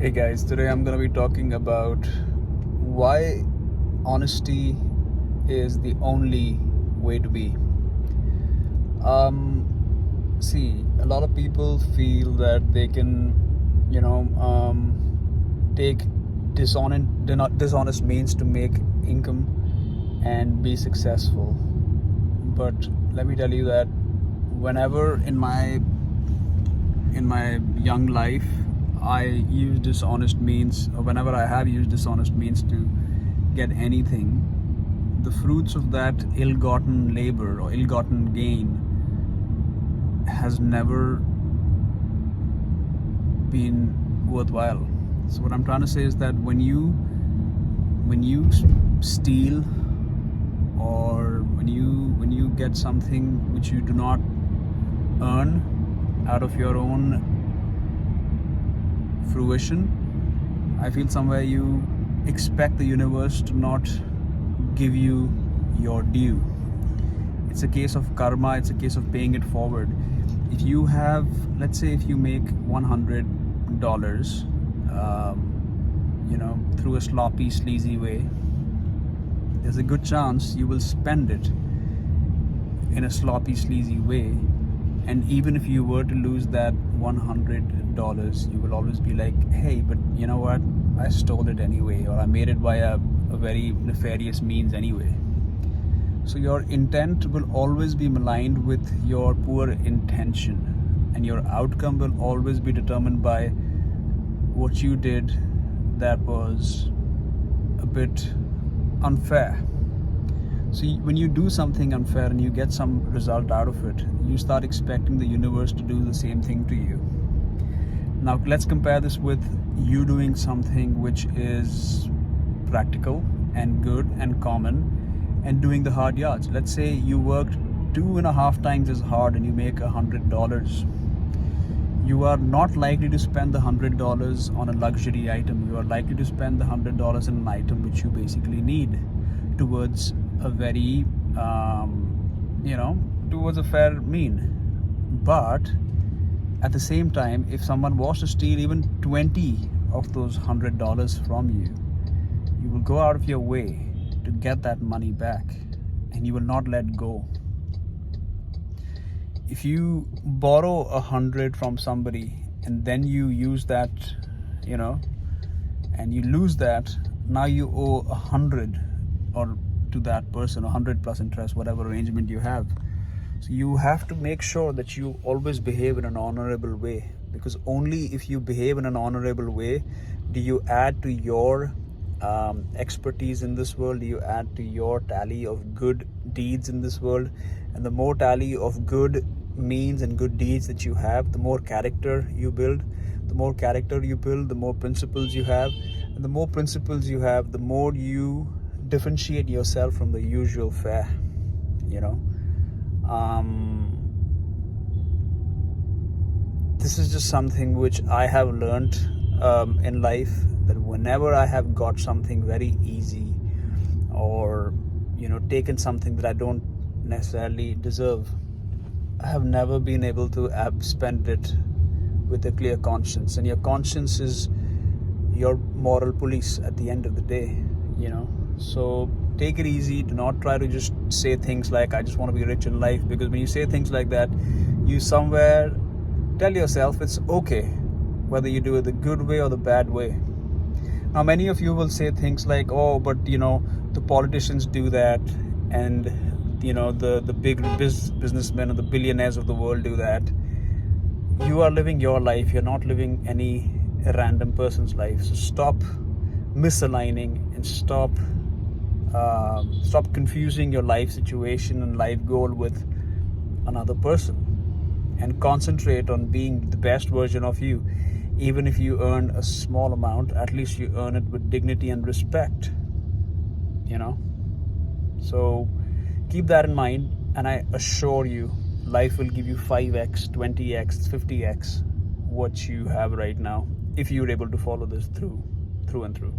Hey guys, today I'm going to be talking about why honesty is the only way to be. See, a lot of people feel that they can, take dishonest means to make income and be successful. But let me tell you that whenever in my young life I use dishonest means, or whenever I have used dishonest means to get anything, the fruits of that ill-gotten labor or ill-gotten gain has never been worthwhile. So what I'm trying to say is that when you steal, or when you get something which you do not earn out of your own fruition, I feel somewhere you expect the universe to not give you your due. It's a case of karma, it's a case of paying it forward. If you have, let's say if you make $100, through a sloppy, sleazy way, there's a good chance you will spend it in a sloppy, sleazy way. And even if you were to lose that $100, you will always be like, hey, but you know what? I stole it anyway, or I made it by a very nefarious means anyway. So your intent will always be maligned with your poor intention, and your outcome will always be determined by what you did that was a bit unfair. So when you do something unfair and you get some result out of it, you start expecting the universe to do the same thing to you. Now let's compare this with you doing something which is practical and good and common, and doing the hard yards. Let's say you worked 2.5 times as hard and you make $100. You are not likely to spend the $100 on a luxury item. You are likely to spend the $100 in an item which you basically need towards a very towards a fair mean. But at the same time, if someone was to steal even 20 of those $100 from you, you will go out of your way to get that money back, and you will not let go. If you borrow 100 from somebody and then you use that, and you lose that, now you owe 100 or to that person, 100 plus interest, whatever arrangement you have. So you have to make sure that you always behave in an honorable way, because only if you behave in an honorable way do you add to your expertise in this world, do you add to your tally of good deeds in this world. And the more tally of good means and good deeds that you have, the more character you build. The more character you build, the more principles you have. And the more principles you have, the more you differentiate yourself from the usual fare. This is just something which I have learned in life, that whenever I have got something very easy, or taken something that I don't necessarily deserve, I have never been able to spend it with a clear conscience. And your conscience is your moral police at the end of the day. So take it easy. Do not try to just say things like, I just want to be rich in life, because when you say things like that, you somewhere tell yourself it's okay whether you do it the good way or the bad way. Now many of you will say things like, oh, but the politicians do that, and the big businessmen and the billionaires of the world do that. You are living your life. You're not living any random person's life. So stop misaligning and stop confusing your life situation and life goal with another person, and concentrate on being the best version of you. Even if you earn a small amount, at least you earn it with dignity and respect. So keep that in mind, and I assure you, life will give you 5x, 20x, 50x what you have right now, if you're able to follow this through and through.